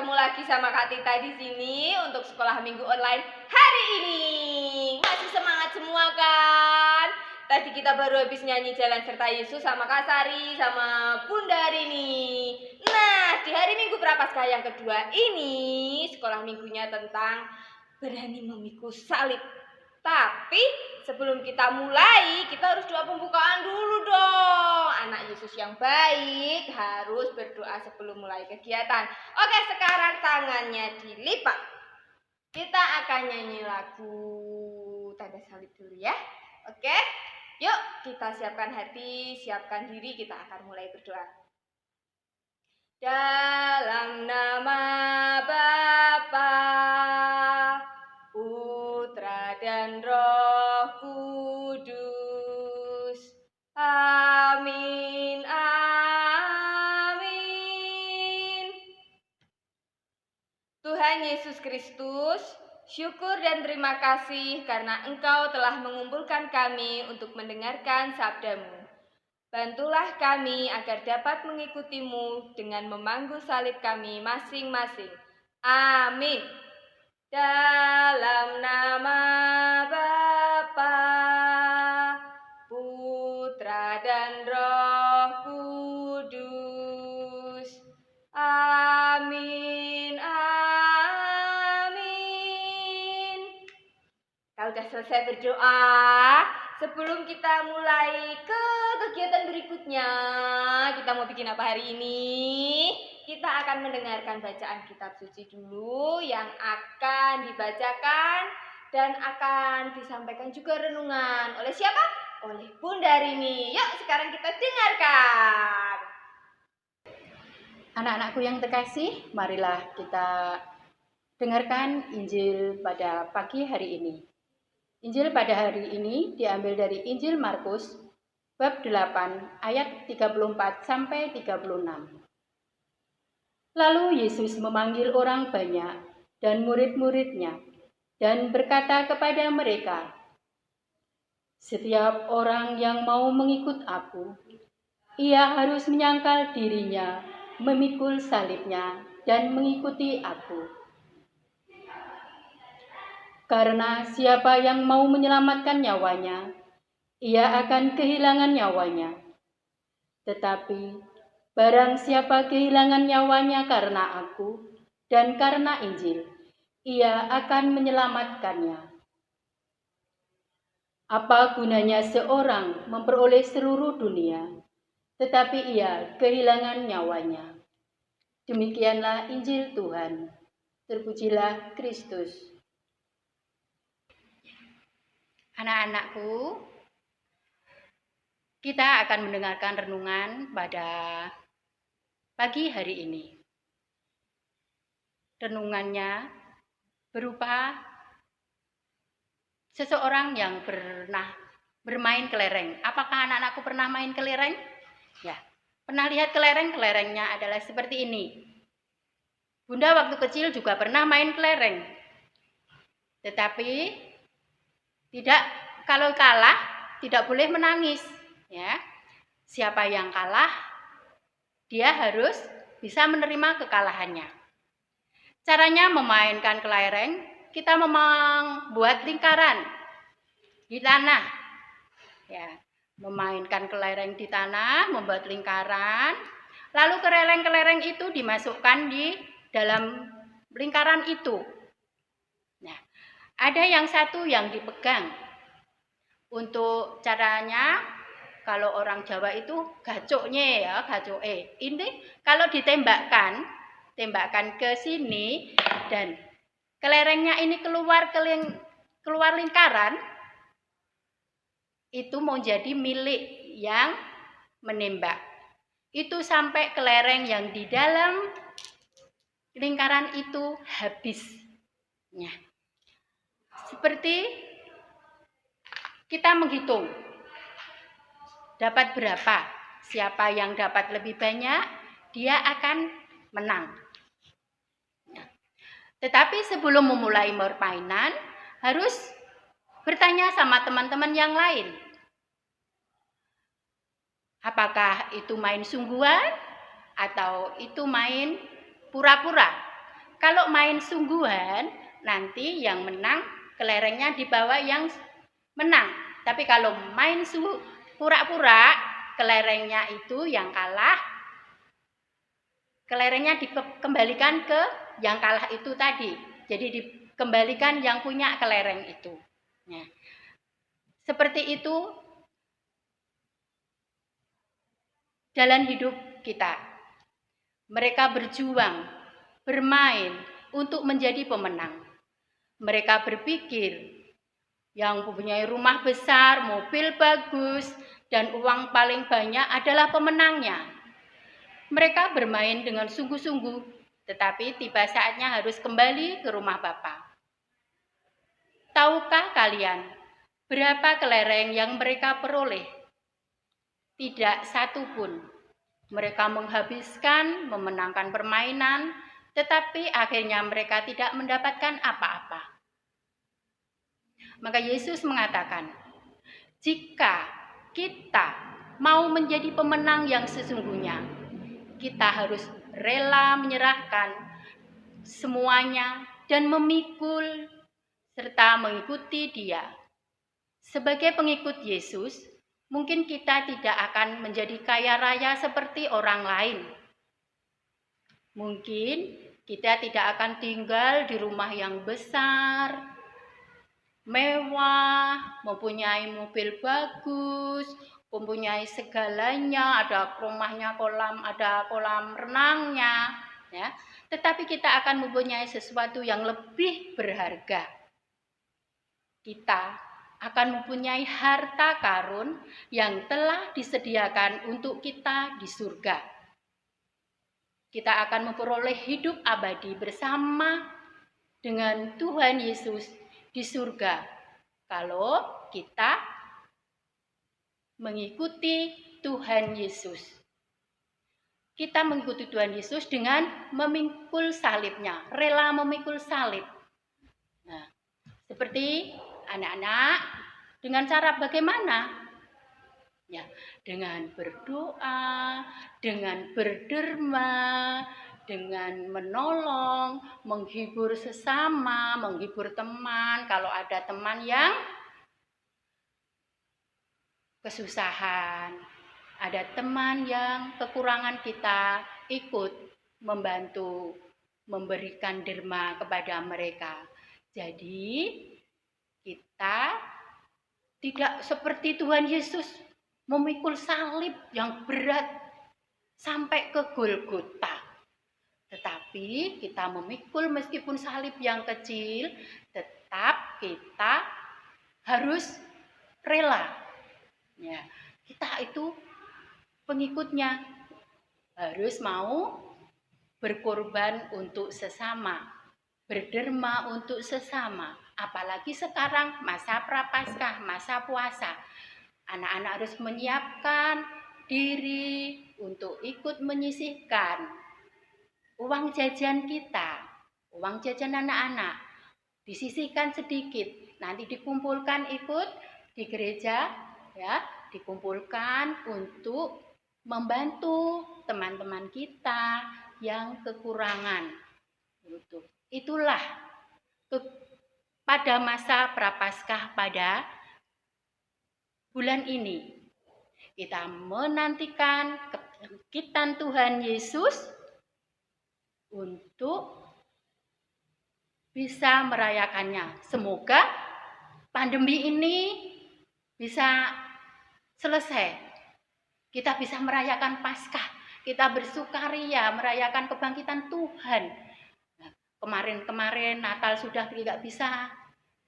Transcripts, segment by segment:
ketemu lagi sama Kak Tita di sini untuk sekolah minggu online hari ini. Masih semangat semua kan? Tadi kita baru habis nyanyi Jalan Serta Yesus sama Kak Sari sama Bunda Rini. Nah, di hari Minggu Prapaskah yang kedua ini sekolah minggunya tentang berani memikul salib. Tapi sebelum kita mulai, kita harus doa pembukaan dulu dong. Anak Yesus yang baik harus berdoa sebelum mulai kegiatan. Oke, sekarang tangannya dilipat. Kita akan nyanyi lagu tanda salib dulu ya. Oke, yuk kita siapkan hati, siapkan diri, kita akan mulai berdoa. Dalam nama Bapa, Putra dan Roh Kudus. Amin, amin. Tuhan Yesus Kristus, syukur dan terima kasih karena Engkau telah mengumpulkan kami untuk mendengarkan sabda-Mu. Bantulah kami agar dapat mengikutimu dengan memanggul salib kami masing-masing. Amin. Dalam nama Bapa, Putra dan Roh Kudus. Amin, amin. Kalau sudah selesai berdoa, sebelum kita mulai ke kegiatan berikutnya, kita mau bikin apa hari ini? Kita akan mendengarkan bacaan kitab suci dulu yang akan dibacakan dan akan disampaikan juga renungan. Oleh siapa? Oleh Bunda Rini. Yuk sekarang kita dengarkan. Anak-anakku yang terkasih, marilah kita dengarkan Injil pada pagi hari ini. Injil pada hari ini diambil dari Injil Markus bab 8 ayat 34 sampai 36. Lalu Yesus memanggil orang banyak dan murid-muridnya dan berkata kepada mereka, "Setiap orang yang mau mengikut aku, ia harus menyangkal dirinya, memikul salibnya dan mengikuti aku. Karena siapa yang mau menyelamatkan nyawanya, ia akan kehilangan nyawanya. Tetapi barang siapa kehilangan nyawanya karena aku dan karena Injil, ia akan menyelamatkannya. Apa gunanya seorang memperoleh seluruh dunia, tetapi ia kehilangan nyawanya?" Demikianlah Injil Tuhan. Terpujilah Kristus. Anak-anakku, kita akan mendengarkan renungan pada pagi hari ini. Renungannya berupa seseorang yang pernah bermain kelereng. Apakah anak-anakku pernah main kelereng? Ya, pernah lihat kelereng? Kelerengnya adalah seperti ini. Bunda waktu kecil juga pernah main kelereng. Tetapi kalau kalah tidak boleh menangis, ya. Siapa yang kalah, dia harus bisa menerima kekalahannya. Caranya memainkan kelereng, kita membuat lingkaran di tanah. Ya, memainkan kelereng di tanah, membuat lingkaran, lalu kelereng-kelereng itu dimasukkan di dalam lingkaran itu. Nah, ada yang satu yang dipegang. Untuk caranya, kalau orang Jawa itu gacoknya ya, gacoke. Ini kalau ditembakkan ke sini dan kelerengnya ini keluar lingkaran, itu mau jadi milik yang menembak. Itu sampai kelereng yang di dalam lingkaran itu habis. Ya. Seperti kita menghitung dapat berapa, siapa yang dapat lebih banyak, dia akan menang. Tetapi sebelum memulai permainan, harus bertanya sama teman-teman yang lain. Apakah itu main sungguhan atau itu main pura-pura? Kalau main sungguhan, nanti yang menang kelerengnya dibawa yang menang. Tapi kalau main pura-pura, kelerengnya itu yang kalah, kelerengnya dikembalikan ke yang kalah itu tadi. Jadi dikembalikan yang punya kelereng itu. Nah, seperti itu jalan hidup kita. Mereka berjuang, bermain untuk menjadi pemenang. Mereka berpikir yang mempunyai rumah besar, mobil bagus, dan uang paling banyak adalah pemenangnya. Mereka bermain dengan sungguh-sungguh, tetapi tiba saatnya harus kembali ke rumah Bapa. Tahukah kalian berapa kelereng yang mereka peroleh? Tidak satu pun. Mereka menghabiskan, memenangkan permainan, tetapi akhirnya mereka tidak mendapatkan apa-apa. Maka Yesus mengatakan, jika kita mau menjadi pemenang yang sesungguhnya, kita harus rela menyerahkan semuanya dan memikul serta mengikuti Dia. Sebagai pengikut Yesus, mungkin kita tidak akan menjadi kaya raya seperti orang lain. Mungkin kita tidak akan tinggal di rumah yang besar, mewah, mempunyai mobil bagus, mempunyai segalanya, ada rumahnya ada kolam renangnya, ya. Tetapi kita akan mempunyai sesuatu yang lebih berharga. Kita akan mempunyai harta karun yang telah disediakan untuk kita di surga. Kita akan memperoleh hidup abadi bersama dengan Tuhan Yesus di surga. Kalau kita mengikuti Tuhan Yesus. Kita mengikuti Tuhan Yesus dengan memikul salibnya, rela memikul salib. Nah, seperti anak-anak, dengan cara bagaimana? Ya, dengan berdoa, dengan berderma, dengan menolong, menghibur sesama, menghibur teman. Kalau ada teman yang kesusahan, ada teman yang kekurangan, kita ikut membantu, memberikan derma kepada mereka. Jadi kita tidak seperti Tuhan Yesus memikul salib yang berat sampai ke Golgota. Tetapi kita memikul meskipun salib yang kecil, tetap kita harus rela. Ya, kita itu pengikutnya harus mau berkorban untuk sesama, berderma untuk sesama. Apalagi sekarang masa prapaskah, masa puasa. Anak-anak harus menyiapkan diri untuk ikut menyisihkan uang jajan kita, uang jajan anak-anak. Disisihkan sedikit, nanti dikumpulkan ikut di gereja, ya, dikumpulkan untuk membantu teman-teman kita yang kekurangan. Itulah pada masa prapaskah pada bulan ini kita menantikan kebangkitan Tuhan Yesus untuk bisa merayakannya. Semoga pandemi ini bisa selesai. Kita bisa merayakan Paskah, kita bersukaria merayakan kebangkitan Tuhan. Nah, kemarin Natal sudah tidak bisa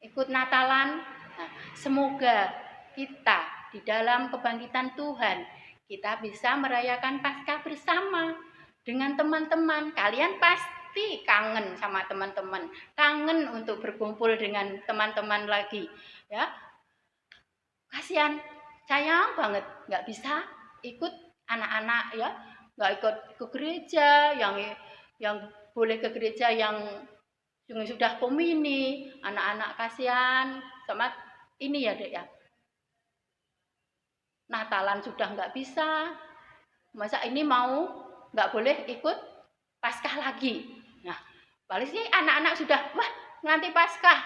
ikut Natalan. Nah, semoga kita di dalam kebangkitan Tuhan, kita bisa merayakan Paskah bersama dengan teman-teman. Kalian pasti kangen sama teman-teman, kangen untuk berkumpul dengan teman-teman lagi, ya. Kasihan, sayang banget nggak bisa ikut anak-anak, ya, nggak ikut ke gereja, yang boleh ke gereja yang sudah komuni, anak-anak kasihan sama ini ya Dek ya. Natalan sudah nggak bisa, masa ini mau nggak boleh ikut Paskah lagi. Nah, Paling sih anak-anak sudah, wah nanti Paskah,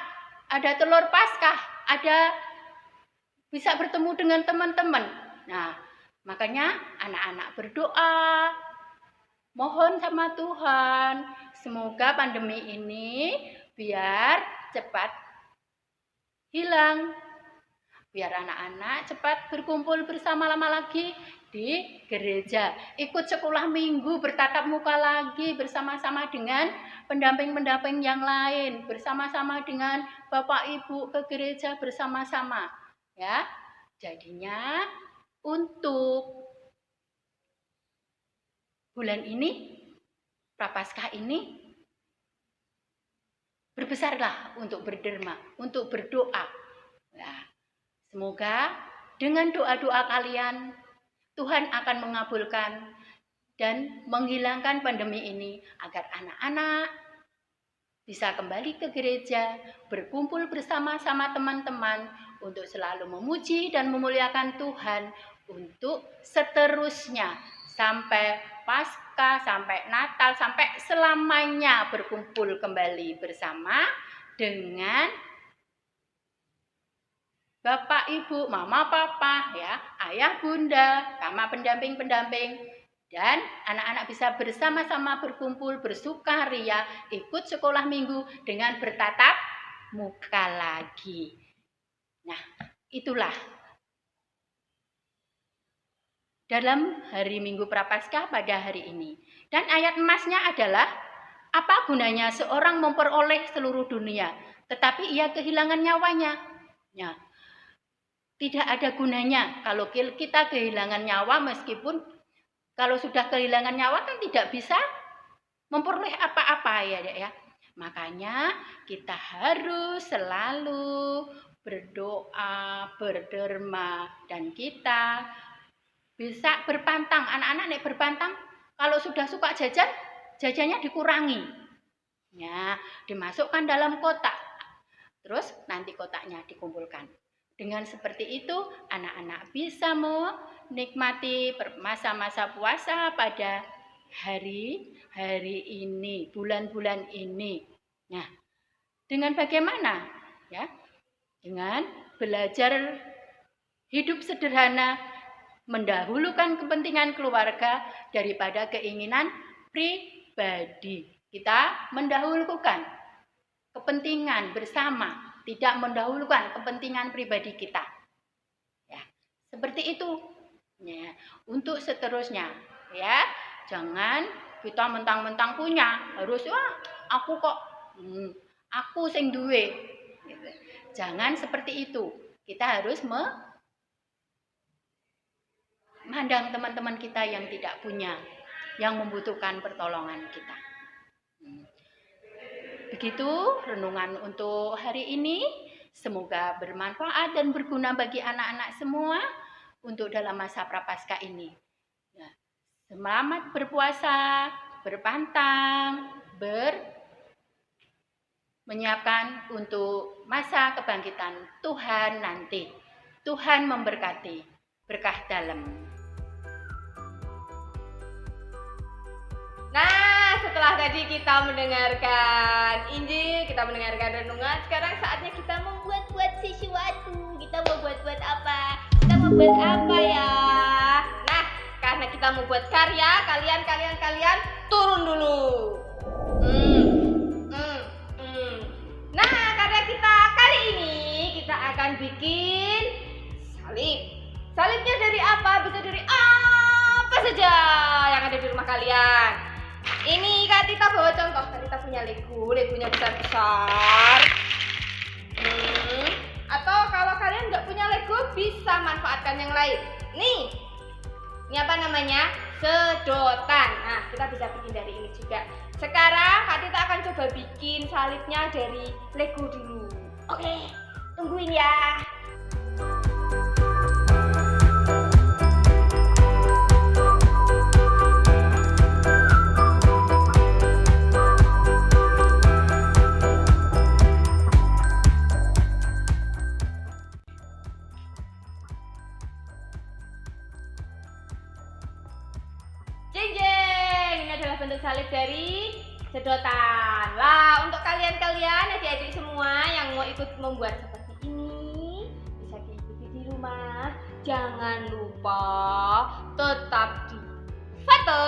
ada telur Paskah, ada bisa bertemu dengan teman-teman. Nah, makanya anak-anak berdoa, mohon sama Tuhan, semoga pandemi ini biar cepat hilang, biar anak-anak cepat berkumpul bersama-sama lagi di gereja, ikut sekolah minggu, bertatap muka lagi bersama-sama dengan pendamping-pendamping yang lain, bersama-sama dengan Bapak Ibu ke gereja bersama-sama. Ya, jadinya untuk bulan ini, Prapaskah ini, berbesarlah untuk berderma, untuk berdoa. Nah, semoga dengan doa-doa kalian, Tuhan akan mengabulkan dan menghilangkan pandemi ini agar anak-anak bisa kembali ke gereja, berkumpul bersama-sama teman-teman untuk selalu memuji dan memuliakan Tuhan untuk seterusnya sampai Paskah, sampai Natal, sampai selamanya berkumpul kembali bersama dengan Bapak, Ibu, Mama, Papa, ya, Ayah, Bunda, sama pendamping-pendamping, dan anak-anak bisa bersama-sama berkumpul, bersukaria, ikut sekolah minggu dengan bertatap muka lagi. Nah, itulah dalam hari Minggu Prapaskah pada hari ini. Dan ayat emasnya adalah, apa gunanya seorang memperoleh seluruh dunia, tetapi ia kehilangan nyawanya. Ya, tidak ada gunanya kalau kita kehilangan nyawa, meskipun kalau sudah kehilangan nyawa kan tidak bisa memperoleh apa-apa ya. Makanya kita harus selalu berdoa, berderma, dan kita bisa berpantang. Anak-anak nek berpantang, kalau sudah suka jajan, jajannya dikurangi. Ya, dimasukkan dalam kotak. Terus nanti kotaknya dikumpulkan. Dengan seperti itu, anak-anak bisa menikmati masa-masa puasa pada hari-hari ini, bulan-bulan ini. Nah, dengan bagaimana? Ya, dengan belajar hidup sederhana, mendahulukan kepentingan keluarga daripada keinginan pribadi. Kita mendahulukan kepentingan bersama, tidak mendahulukan kepentingan pribadi kita. Ya, seperti itu. Ya, untuk seterusnya, ya, jangan kita mentang-mentang punya, harus aku kok, aku sing duwe. Gitu. Jangan seperti itu. Kita harus memandang teman-teman kita yang tidak punya, yang membutuhkan pertolongan kita. Begitu renungan untuk hari ini. Semoga bermanfaat dan berguna bagi anak-anak semua untuk dalam masa Prapaskah ini. Selamat berpuasa, berpantang, menyiapkan untuk masa kebangkitan Tuhan nanti. Tuhan memberkati, berkah dalam. Nah, setelah tadi kita mendengarkan Injil, kita mendengarkan renungan, sekarang saatnya kita membuat-buat sesuatu. Kita mau buat-buat apa? Kita mau buat apa ya? Nah, karena kita mau buat karya, kalian turun dulu. Nah, karya kita kali ini kita akan bikin salib. Salibnya dari apa? Bisa dari apa saja yang ada di rumah kalian. Ini Kak Tita bawa contoh. Kak Tita punya Legonya besar-besar. Atau kalau kalian nggak punya Lego, bisa manfaatkan yang lain. Nih, ini apa namanya? Sedotan. Nah, kita bisa bikin dari ini juga. Sekarang Kak Tita akan coba bikin salibnya dari Lego dulu. Oke, tungguin ya. Jeng jeng, ini adalah bentuk salib dari sedotan. Lah, untuk kalian-kalian adik-adik semua yang mau ikut membuat seperti ini, bisa diikuti di rumah. Jangan lupa tetap di foto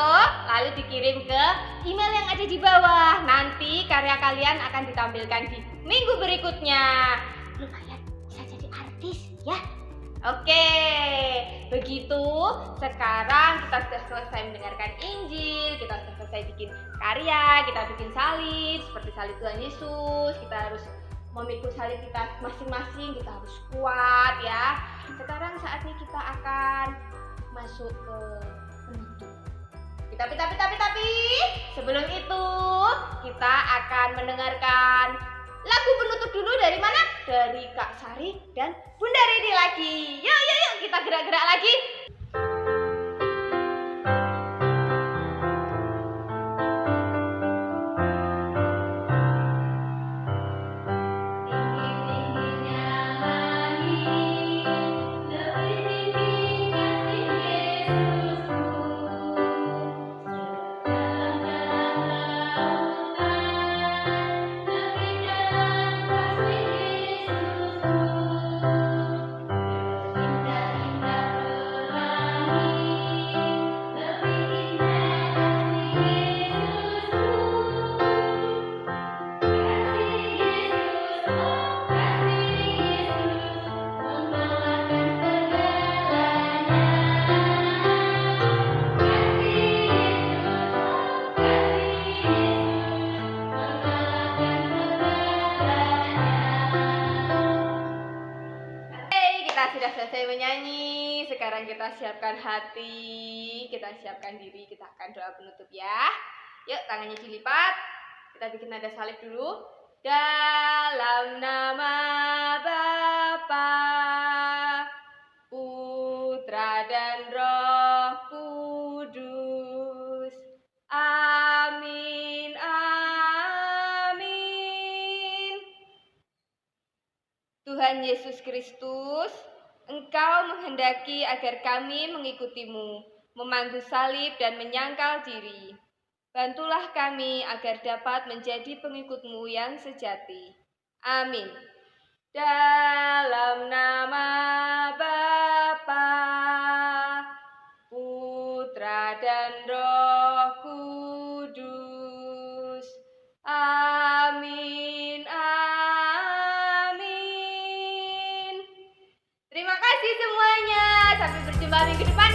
lalu dikirim ke email yang ada di bawah. Nanti karya kalian akan ditampilkan di minggu berikutnya. Lumayan bisa jadi artis ya. Oke, begitu sekarang kita sudah selesai mendengarkan Injil, kita sudah selesai bikin karya, kita bikin salib seperti salib Tuhan Yesus. Kita harus memikul salib kita masing-masing, kita harus kuat ya. Sekarang saatnya kita akan masuk ke penutup. Tapi sebelum itu kita akan mendengarkan lagu penutup dulu dari mana? Dari Kak Sari dan Bunda Redi lagi. Yuk kita gerak-gerak lagi. Kita sudah selesai menyanyi, sekarang kita siapkan hati, kita siapkan diri, kita akan doa penutup ya. Yuk tangannya dilipat, kita bikin nada salib dulu. Dalam nama Bapa, Putra dan Roh Kudus. Amin, amin. Tuhan Yesus Kristus, Engkau menghendaki agar kami mengikutimu, memanggu salib dan menyangkal diri. Bantulah kami agar dapat menjadi pengikutmu yang sejati. Amin. Dalam nama Bapa, Putra dan Roh Kudus. Amin, amin. Terima kasih semuanya. Sampai berjumpa minggu depan